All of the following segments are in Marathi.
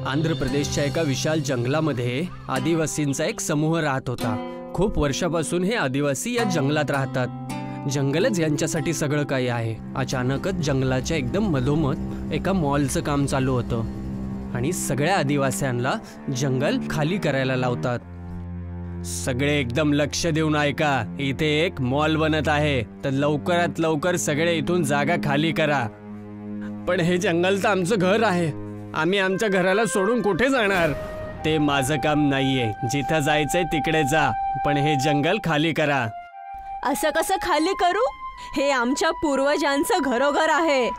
आंध्र प्रदेशच्या एका विशाल जंगलामध्ये आदिवासींचा एक समूह राहत होता। खूप वर्षापासून हे आदिवासी या जंगलात राहतात। जंगलच यांच्यासाठी सगळं काही आहे। अचानकच जंगलाच्या एकदम मधोमध एका मॉलचं काम चालू होतं आणि सगळ्या आदिवासींना जंगल खाली करायला लावतात। सगळे एकदम लक्ष देऊन ऐका, इथे एक मॉल बनत आहे, तर लवकरात लवकर सगळे इथून जागा खाली करा। पण हे जंगल तर आमचं घर आहे, आम्ही आमच्या घराला सोडून कुठे जाणार? ते माझं काम नाहीये, जिथं जायचंय तिकडे जा, पण हे जंगल खाली करा। असं कसं खाली करू? हे आमच्या पूर्वजांचं घरोघर आहे।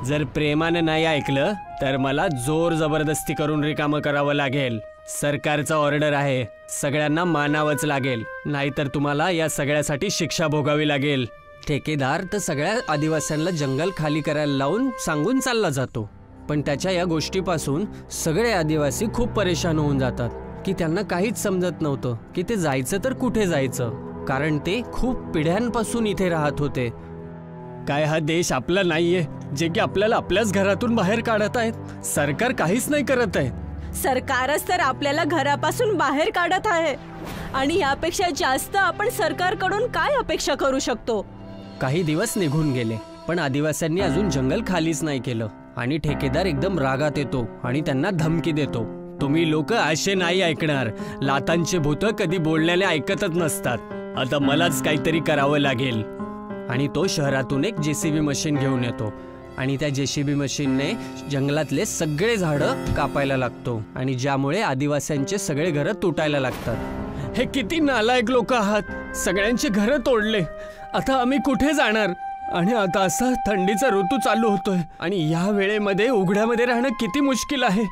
जर प्रेमाने नाही ऐकलं तर मला जोर जबरदस्ती करून रिकामं करावं लागेल। सरकारचा ऑर्डर आहे, सगळ्यांना मानावंच लागेल, नाहीतर तुम्हाला या सगळ्यासाठी शिक्षा भोगावी लागेल। ठेकेदार तर सगळ्या आदिवासींना जंगल खाली करायला लावून सांगून चालला जातो, पण त्याच्या या गोष्टीपासून सगळे आदिवासी खूप परेशान होऊन जातात की त्यांना काहीच समजत नव्हतं की ते जायचं तर कुठे जायचं, कारण ते खूप पिढ्यांपासून इथे राहत होते। काय हा देश आपला नाहीये जे की आपल्याला आपल्याच घरातून बाहेर काढत आहेत? सरकार काहीच नाही करत आहे। सरकारच तर आपल्याला घरापासून बाहेर काढत आहे, आणि यापेक्षा जास्त आपण सरकारकडून काय अपेक्षा करू शकतो? काही दिवस निघून गेले, पण आदिवासींनी अजून जंगल खालीच नाही केलं आणि ठेकेदार एकदम रागात येतो आणि त्यांना धमकी देतो, तुम्ही लोक असे नाही ऐकणार, लातांचे भूत कधी बोलण्याने ऐकतच नसतात, आता मलाच काहीतरी करावं लागेल। आणि तो शहरातून एक जेसीबी मशीन घेऊन येतो आणि त्या जेसीबी मशीनने जंगलातले सगळे झाडं कापायला लागतो आणि ज्यामुळे आदिवासींचे सगळे घरं तुटायला लागतात। हे किती नालायक लोक आहात, सगळ्यांचे घरं तोडले, आता आम्ही कुठे जाणार? आणि आता असा थंडीचा ऋतू चालू होतोय आणि या वेळेमध्ये उघड्यामध्ये राहणं किती मुश्किल आहे।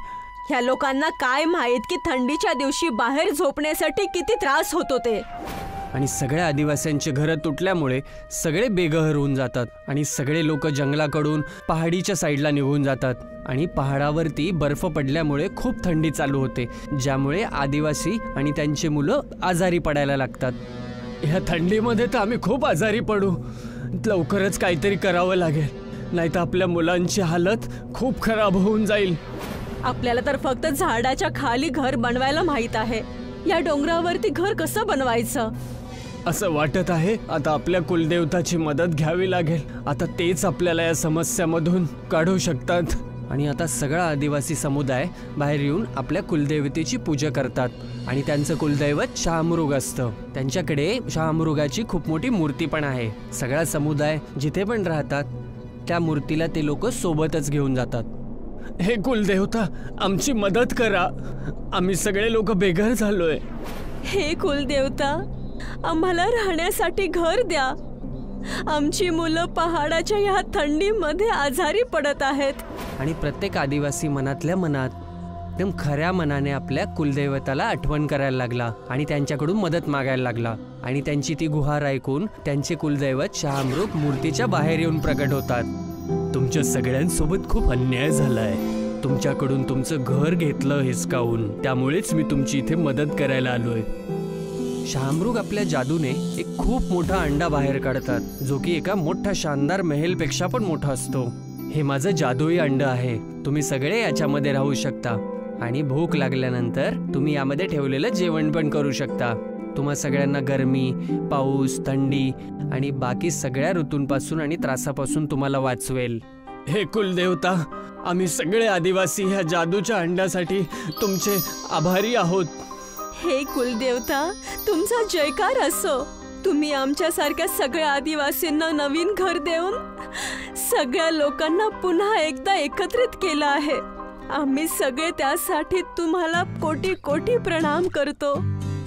ह्या लोकांना काय माहित की थंडीच्या दिवशी बाहेर झोपण्यासाठी किती त्रास होतो ते। आणि सगळ्या आदिवासींचे घरं तुटल्यामुळे सगळे बेघर होऊन जातात आणि सगळे लोक जंगलाकडून पहाडीच्या साईडला निघून जातात आणि पहाडावरती बर्फ पडल्यामुळे खूप थंडी चालू होते, ज्यामुळे आदिवासी आणि त्यांची मुलं आजारी पडायला लागतात। ह्या थंडीमध्ये तर आम्ही खूप आजारी पडू, लवकरच काहीतरी करावं लागेल, नाही तर आपल्या मुलांची हालत खूप खराब होऊन जाईल। आपल्याला तर फक्त झाडाच्या खाली घर बनवायला माहित आहे, या डोंगरावरती घर कसं बनवायचं? असं वाटत आहे आता आपल्या कुलदेवताची मदत घ्यावी लागेल, आता तेच आपल्याला या समस्यामधून काढू शकतात। आणि आता सगळा आदिवासी समुदाय बाहेर येऊन आपल्या कुलदेवतेची पूजा करतात आणि त्यांचं कुलदैवत शहामृग असतं। त्यांच्याकडे शहामृगाची खूप मोठी मूर्ती पण आहे। सगळा समुदाय जिथे पण राहतात त्या मूर्तीला ते लोक सोबतच घेऊन जातात। हे कुलदेवता आमची मदत करा, आम्ही सगळे लोक बेघर झालोय। हे कुलदेवता आम्हाला राहण्यासाठी घर द्या, आमची मुलं पहाडाच्या या थंडीमध्ये आजारी पडत आहेत। आणि प्रत्येक आदिवासी मनातल्या मनात एकदम खऱ्या मनाने आपल्या कुलदैवताला आठवण करायला लागला आणि त्यांच्याकडून मदत मागायला लागला आणि त्यांची ती गुहार ऐकून त्यांचे कुलदैवत शहामृग मूर्तीच्या बाहेर येऊन प्रकट होतात। तुमच्या सगळ्यांसोबत खूप अन्याय झालाय, तुमच्याकडून तुमचं घर घेतलं हिसकावून, त्यामुळेच मी तुमची इथे मदत करायला आलोय। शहामृग आपल्या जादूने एक खूप मोठा अंडा बाहेर काढतात, जो की एका मोठ्या शानदार महलपेक्षा पण मोठा असतो। हे माझं जादुई अंड आहे, तुम्ही सगळे याच्यामध्ये राहू शकता आणि भूक लागल्यानंतर तुम्ही यामध्ये ठेवलेलं जेवण पण करू शकता। तुम्हा सगळ्यांना गरमी, पाऊस, थंडी आणि बाकी सगळ्या ऋतूंपासून आणि त्रासापासून तुम्हाला वाचवेल। हे कुलदेवता, आम्ही सगळे आदिवासी ह्या जादूच्या अंड्यासाठी तुमचे आभारी आहोत। हे कुलदेवता तुमचा जयकार असो, तुम्ही आमच्यासारख्या सगळ्या आदिवासींना नवीन घर देऊन सगळ्या लोकांना पुन्हा एकदा एकत्रित केलं आहे। आम्ही सगळे त्यासाठी तुम्हाला कोटी कोटी प्रणाम करतो।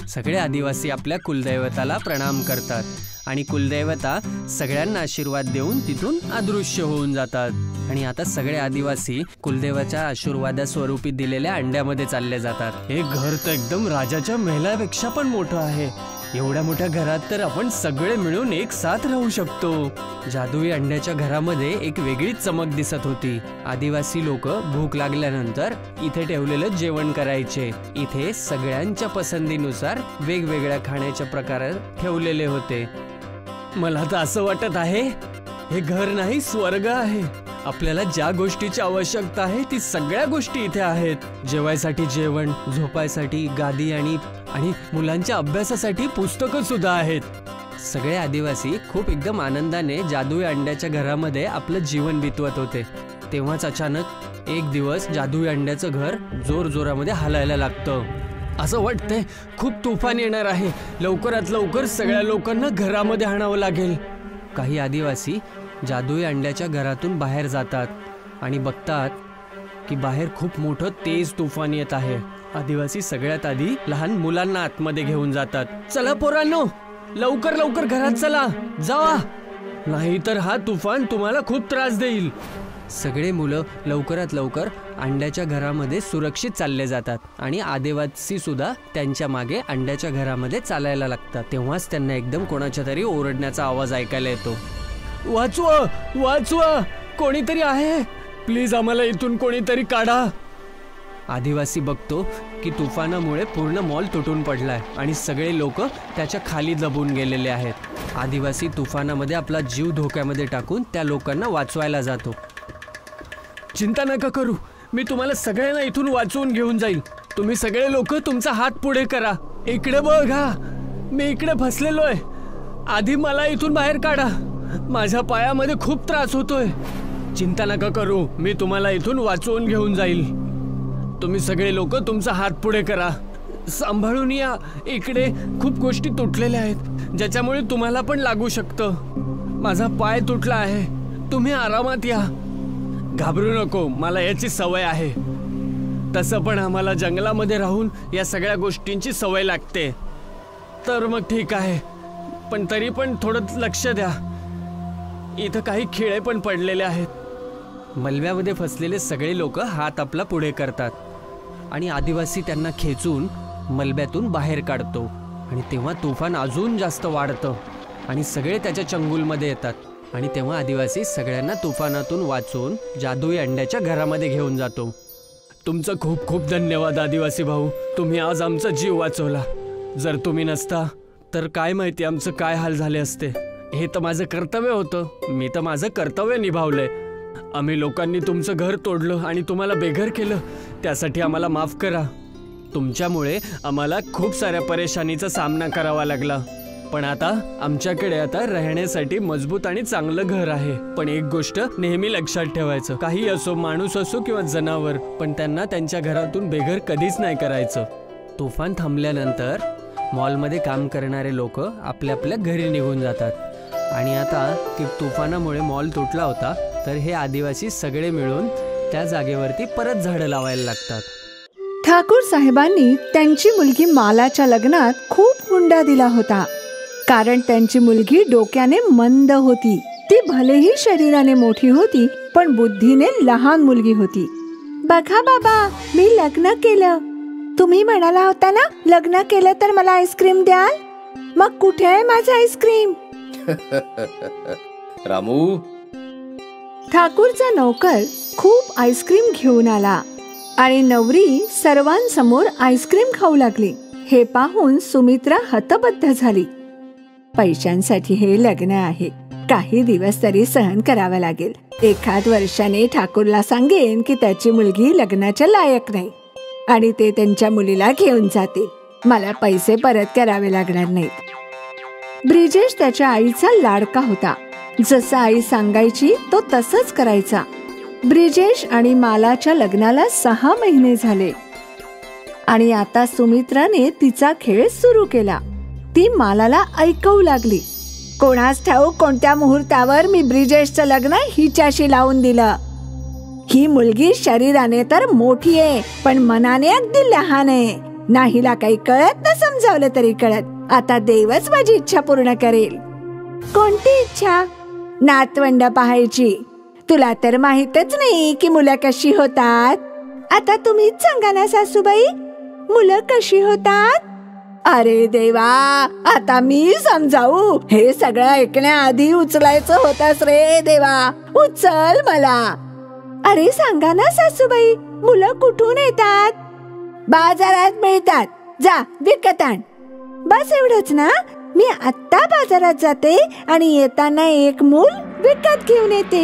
सगळे आदिवासी आपल्या कुलदैवताला प्रणाम करतात आणि कुलदैवता सगळ्यांना आशीर्वाद देऊन तिथून अदृश्य होऊन जातात आणि आता सगळे आदिवासी कुलदेवाच्या आशीर्वादास्वरूपी दिलेल्या अंड्यामध्ये चालले जातात। हे घर तर एकदम राजाच्या महलापेक्षा पण मोठं आहे, एवढ्या मोठ्या घरात तर आपण सगळे मिळून एक साथ राहू शकतो। जादुई अंड्याच्या घरामध्ये एक वेगळीच चमक दिसत होती। आदिवासी लोक भूक लागल्यानंतर इथे ठेवलेलं जेवण करायचे। इथे सगळ्यांच्या पसंतीनुसार वेगवेगळ्या खाण्याच्या प्रकार ठेवलेले होते। मला तर असं वाटत आहे हे घर नाही स्वर्ग आहे। आपल्याला ज्या गोष्टीची आवश्यकता आहे ती सगळ्या गोष्टी इथे आहेत. जेवायसाठी जेवण, झोपायसाठी गादी आणि मुलांच्या अभ्यासासाठी पुस्तकं सुद्धा आहेत. सगळे आदिवासी खूप एकदम आनंदाने जादुई अंड्याच्या घरामध्ये आपलं जीवन बितवत होते. तेव्हाच अचानक एक दिवस जादुई अंड्याचं घर जोर जोरामध्ये हलायला लागतं. असं वाटतंय खूप तुफान येणार आहे. लवकरात लवकर सगळ्या लोकांना घरामध्ये आणावं लागेल. काही आदिवासी जादुई अंड्याच्या घरातून बाहेर जातात आणि बघतात की बाहेर खूप मोठं तेज तुफान येत आहे. आदिवासी सगळ्यात आधी लहान मुलांना आतमध्ये घेऊन जातात. चला पोरांनो, लवकर लवकर घरात चला, जावा, नाहीतर हा तुफान तुम्हाला खूप त्रास देईल. सगळे मुलं लवकरात लवकर अंड्याच्या घरामध्ये सुरक्षित चालले जातात आणि आदिवासी सुद्धा त्यांच्या मागे अंड्याच्या घरामध्ये चालायला लागतात. तेव्हाच त्यांना एकदम कोणाच्या तरी ओरडण्याचा आवाज ऐकायला येतो. वाचवा, वाचवा, कोणीतरी आहे, प्लीज आम्हाला इथून कोणीतरी काढा. आदिवासी बघतो की तुफानामुळे पूर्ण मॉल तुटून पडलाय आणि सगळे लोक त्याच्या खाली दबून गेलेले आहेत. आदिवासी तुफानामध्ये आपला जीव धोक्यामध्ये टाकून त्या लोकांना वाचवायला जातो. चिंता नका करू, मी तुम्हाला सगळ्यांना इथून वाचवून घेऊन जाईल. तुम्ही सगळे लोक तुमचा हात पुढे करा. इकडे बघा, मी इकडे फसलेलो आहे. आधी मला इथून बाहेर काढा, माझ्या पायामध्ये खूप त्रास होतोय. चिंता नका करू, मी तुम्हाला इथून वाचवून घेऊन जाईल. तुम्ही सगळे लोक तुमचा हात पुढे करा. सांभाळून या, इकडे खूप गोष्टी तुटलेल्या आहेत ज्याच्यामुळे तुम्हाला पण लागू शकतं. माझा पाय तुटला आहे, तुम्ही आरामात या. घाबरू नको, मला याची सवय आहे. तसं पण आम्हाला जंगलामध्ये राहून या सगळ्या गोष्टींची सवय लागते. तर मग ठीक आहे, पण तरी पण थोडं लक्ष द्या. इथं काही खिळे पण पडलेले आहेत. मलब्यामध्ये फसलेले सगळे लोक हात आपला पुढे करतात आणि आदिवासी त्यांना खेचून मलब्यातून बाहेर काढतो. आणि तेव्हा तुफान अजून जास्त वाढतं आणि सगळे त्याच्या चंगुलमध्ये येतात. आणि तेव्हा आदिवासी सगळ्यांना तुफानातून वाचवून जादुई अंड्याच्या घरामध्ये घेऊन जातो. तुमचं खूप खूप धन्यवाद आदिवासी भाऊ, तुम्ही आज आमचा जीव वाचवला. जर तुम्ही नसता तर काय माहिती आमचं काय हाल झाले असते. हे तर माझं कर्तव्य होतं, मी तर माझं कर्तव्य निभावलंय. आम्ही लोकांनी तुमचं घर तोडलं आणि तुम्हाला बेघर केलं, त्यासाठी आम्हाला माफ करा. तुमच्यामुळे आम्हाला खूप साऱ्या परेशानीचा सामना करावा लागला. पण आता आमच्याकडे राहण्यासाठी मजबूत आणि चांगलं घर आहे. पण एक गोष्ट नेहमी लक्षात ठेवायचं, काही असो, माणूस असो किंवा जनावर, पण त्यांना त्यांच्या घरातून बेघर कधीच नाही करायचं. तुफान थांबल्यानंतर मॉलमध्ये काम करणारे लोक आपल्या आपल्या घरी निघून जातात. आणि आता की तुफानामुळे मॉल तुटला होता, तर हे आदिवासी सगळे मिळून त्या जागेवरती परत झाडं लावायला लागतात. ठाकूर साहेबांनी त्यांची मुलगी मालाच्या लग्नात खूप हुंडा दिला होता, कारण त्यांची मुलगी डोक्याने मंद होती. ती भलेही शरीराने मोठी होती, पण बुद्धीने लहान मुलगी होती. बघा बाबा, मी लग्न केलं. तुम्ही म्हणाला होता ना, लग्न केलं तर मला आईस्क्रीम द्याल. मग कुठे आहे माझं आईस्क्रीम? रामू. ठाकूरचा नौकर खूप आईस्क्रीम घेऊन आला आणि नवरी सर्वांसमोर आईस्क्रीम खाऊ लागली. हे पाहून सुमित्रा हतबद्ध झाली. पैशांसाठी हे लग्न आहे, काही दिवस तरी सहन करावं लागेल. एखाद वर्षाने ठाकूरला सांगेन की त्याची मुलगी लग्नाच्या लायक नाही आणि ते त्यांच्या मुलीला घेऊन जातील. मला पैसे परत करावे लागणार नाहीत. ब्रिजेश त्याच्या आईचा लाडका होता. जसं आई सांगायची तो तसंच करायचा. ब्रिजेश आणि मालाच्या लग्नाला 6 महिने झाले आणि आता सुमित्राने तिचा खेळ सुरू केला. ती मालाला ऐकवू लागली. कोणास ठाऊक कोणत्या मुहूर्तावर मी ब्रिजेशचं लग्न हिच्याशी लावून दिलं. ही मुलगी शरीराने तर मोठी आहे, पण मनाने अगदी लहान आहे. ना हिला काही कळत ना समजावलं तरी कळत. आता देवच माझी इच्छा पूर्ण करेल. कोणती इच्छा? नातवंड पाहायची. तुला तर माहितच नाही की मुलं कशी होतात. आता तुम्हीच सांगा ना सासूबाई, मुलं कशी होतात? अरे देवा, आता मी समजावू? हे सगळं ऐकण्याआधी उचलायचं होतंस रे देवा, उचल मला. अरे सांगा ना सासूबाई, मुलं कुठून येतात? बाजारात मिळतात, जा विकत आण. बस एवढंच ना? मी आत्ता बाजारात जाते आणि येताना एक मूल विकत घेऊन येते.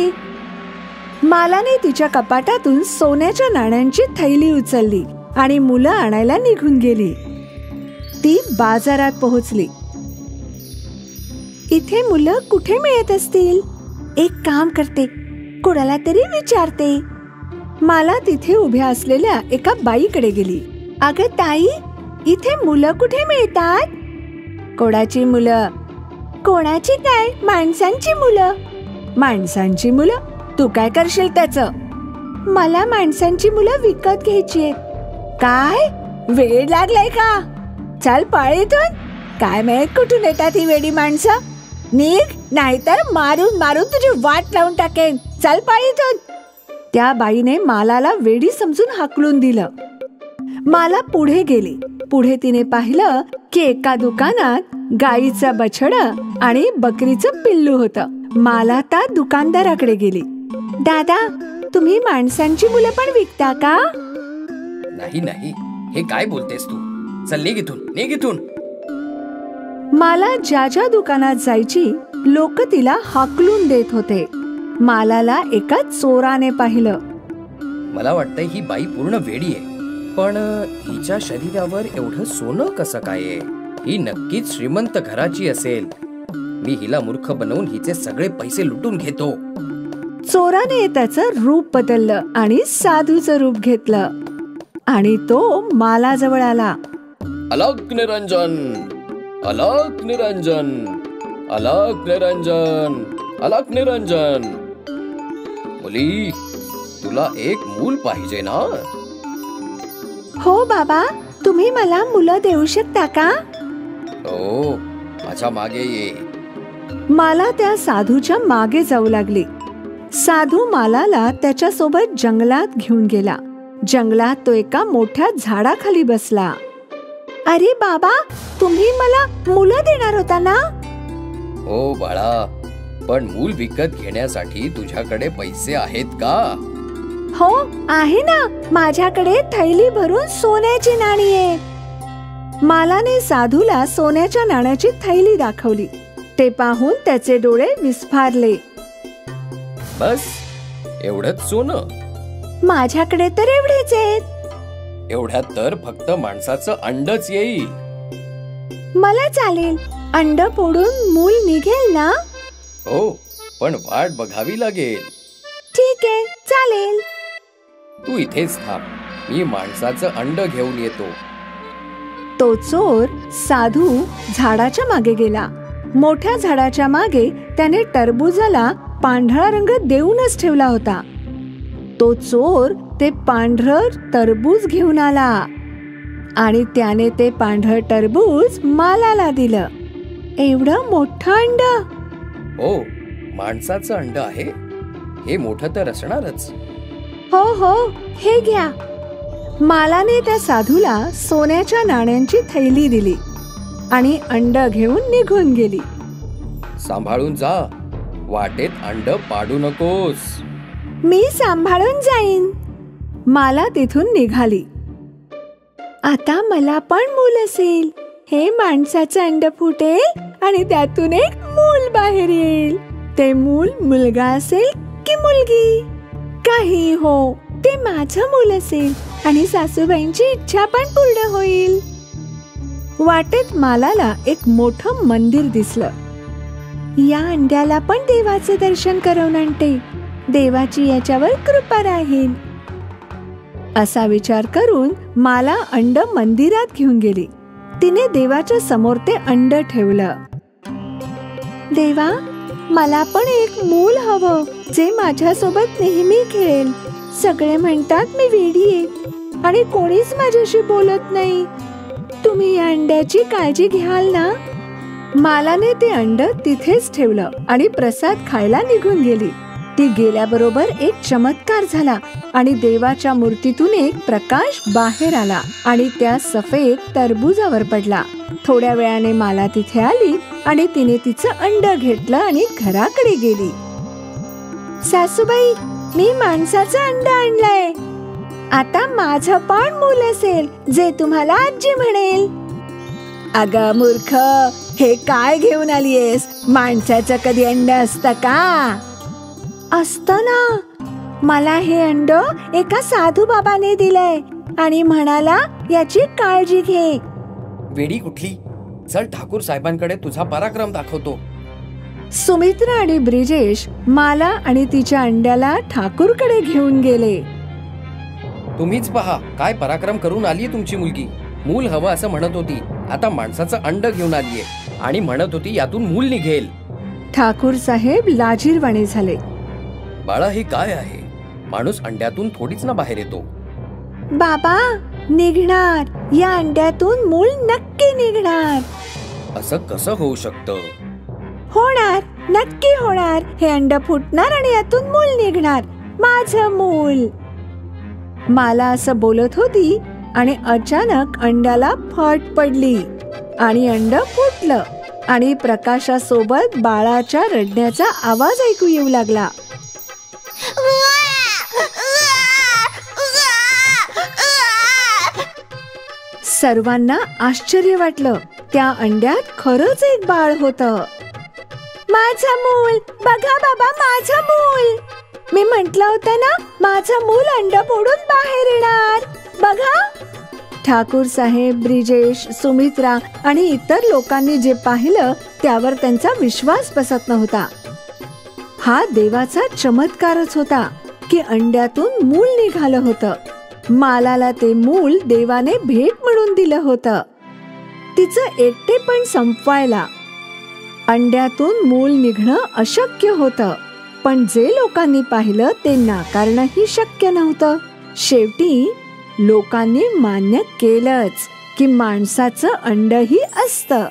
मालाने तिच्या कपाटातून सोन्याच्या नाण्यांची थैली उचलली आणि मुलं आणायला निघून गेली. ती बाजारात पोहोचली. इथे मुलं कुठे मिळत असतील? एक काम करते, कोणाला तरी विचारते. माला तिथे उभ्या असलेल्या एका बाईकडे गेली. अगं ताई, इथे मुलं कुठे मिळतात? कोणाची मुलं? कोणाची काय? माणसांची मुलं. माणसांची मुलं? तू काय करशील त्याचं? मला माणसांची मुलं विकत घ्यायची आहेत. काय वेळ लागलाय का? चल पळ इथून. काय माहित कुठून येतात ही वेडी माणसं. निघ, नाहीतर मारून मारून तुझी वाट लावून टाकेन. चल पळ इथून. त्या बाईने मालाला वेडी समजून हाकलून दिलं. माला पुढे गेली. पुढे तिने पाहिलं की एका दुकानात गाईचं बछडं आणि बकरीचं पिल्लू होतं. माला त्या दुकानदाराकडे गेली. दादा, तुम्ही माणसांची मुलं पण विकता का? नाही नाही, हे काय बोलतेस तू? चल निघ इथून, निघ इथून. माला ज्या ज्या दुकानात जायची लोक तिला हाकलून देत होते. मालाला एका चोराने पाहिलं. मला वाटतंय ही बाई पूर्ण वेडी आहे. पण हिच्या शरीरावर एवढं सोनं कसं काय आहे? ही नक्कीच श्रीमंत घराची असेल. मी हिला मूर्ख बनवून हिचे सगळे पैसे लुटून घेतो. चोराने त्याचं रूप बदललं आणि साधूचं रूप घेतलं आणि तो मालाजवळ आला. अलक निरंजन, अलक निरंजन, अलक निरंजन, अलक निरंजन. मुली, तुला एक मूल पाहिजे ना? हो बाबा, तुम्ही मला मुलं देऊ शकता का? हो, माझ्या मागे ये. माला त्या साधूच्या मागे जाऊ लागली. साधू मालाला त्याच्या सोबत जंगलात घेऊन गेला. जंगलात तो एका मोठ्या झाडाखाली बसला. अरे बाबा, तुम्ही मला मुलं देणार होता ना? हो बाळा, पण मूल विकत घेण्यासाठी तुझ्याकडे पैसे आहेत का? हो आहे ना, माझ्याकडे थैली भरून सोन्याची नाणी आहेत. मालाने साधूला सोन्याच्या नाण्याची थैली दाखवली. ते पाहून त्याचे डोळे विस्फारले. बस एवढंच सोनं? माझ्याकडे तर एवढेच आहेत. एवढ्यात तर फक्त माणसाचं अंडच येईल. मला चालेल, अंड फोडून मूल निघेल ना? हो, पण वाट बघावी लागेल. ठीक आहे, चालेल. तू इथेच थांब, मी माणसाचं अंड घेऊन येतो. तो चोर साधू झाडाच्या मागे गेला. मोठ्या झाडाच्या मागे त्याने टरबुजाला पांढरा रंग देऊनच ठेवला होता. तो चोर ते पांढरं टरबूज घेऊन आला आणि त्याने ते पांढरं टरबूज मालाला दिलं. एवढं मोठं अंड? हो, माणसाचं अंड आहे. हे मोठं तर असणारच. हो हो, हे घ्या. मालाने त्या साधूला सोन्याच्या नाण्यांची थैली दिली आणि अंड घेऊन निघून गेली. सांभाळून जा, वाटेत अंड पाडू नकोस. मी सांभाळून जाईन. माला तिथून निघाली. आता मला पण मूल असेल. हे माणसाचं अंड फुटेल आणि त्यातून एक मूल बाहेर येईल. ते मूल मुलगा असेल की मुलगी, काही हो, ते माझं मूल असेल आणि सासूबाईंची इच्छा पण पूर्ण होईल. वाटेत मालाला एक मोठं मंदिर दिसलं. या अंड्याला पण देवाचे दर्शन करून आणते. देवाची याच्यावर कृपा राहील. असा विचार करून माला अंड मंदिरात घेऊन गेली. तिने देवाच्या समोर ते अंड ठेवलं. देवा, मला पण एक मूल हवं जे माझ्यासोबत नेहमी खेळेल. सगळे म्हणतात मी वेडी आहे आणि कोणीच माझ्याशी बोलत नाही. तुम्ही या अंड्याची काळजी घ्याल ना? मालाने ते अंड तिथेच ठेवलं आणि प्रसाद खायला निघून गेली. ती गेल्याबरोबर एक चमत्कार झाला आणि देवाच्या मूर्तीतून एक प्रकाश बाहेर आला आणि त्या सफेद टरबुजावर पडला. थोड्या वेळाने माला तिथे आली आणि तिने तिचं अंड घेतलं आणि घराकडे गेली. सासूबाई, मी माणसाचं अंड आणलंय. आता माझं पण मूल असेल जे तुम्हाला आजी म्हणेल. अगं मूर्ख, हे काय घेऊन आलीयस? माणसाचं कधी अंड असतं का? असतं ना, मला हे अंड एका साधू बाबाने दिलंय आणि म्हणाला याची काळजी घे. वेडी कुठली, चल ठाकूर साहेबांकडे तुझा पराक्रम दाखवतो. सुमित्रा आणि ब्रिजेश माला आणि तिच्या अंड्याला ठाकूरकडे घेऊन गेले. तुम्हीच पहा काय पराक्रम करून आलीये तुमची मुलगी. मूल हवं असं म्हणत होती, आता माणसाचं अंड घेऊन आलीये आणि म्हणत होती यातून मूल निघेल. ठाकूर साहेब लाजीरवाणे झाले. बाळा हे काय आहे, माणूस अंड्यातून थोडीच ना बाहेर येतो. बाबा निघणार, या अंड्यातून मूल नक्की निघणार. असं कसं होऊ शकतं? होणार, नक्की होणार. हे अंड फुटणार आणि यातून मूल निघणार, माझं मूल. माला असं बोलत होती आणि अचानक अंड्याला फट पडली आणि अंड फुटलं आणि प्रकाशासोबत बाळाच्या रडण्याचा आवाज ऐकू येऊ लागला. सर्वांना आश्चर्य वाटलं. त्या अंड्यात खरंच एक बाळ होतं. माझं मूल, बघा बाबा माझं मूल. मी म्हटलं होतं ना माझं मूल अंड फोडून बाहेर येणार, बघा. ठाकूर साहेब, ब्रिजेश, सुमित्रा आणि इतर लोकांनी जे पाहिलं त्यावर त्यांचा विश्वास बसत नव्हता. हा देवाचा चमत्कारच होता की अंड्यातून मूल निघालं होतं. मालाला ते मूल देवाने भेट म्हणून दिलं होतं. तिचं एकटेपण संपवायला अंड्यातून मूल निघणं अशक्य होतं, पण जे लोकांनी पाहिलं ते नाकारणंही शक्य नव्हतं. शेवटी लोकांनी मान्य केलंच की माणसाचं अंडही असतं.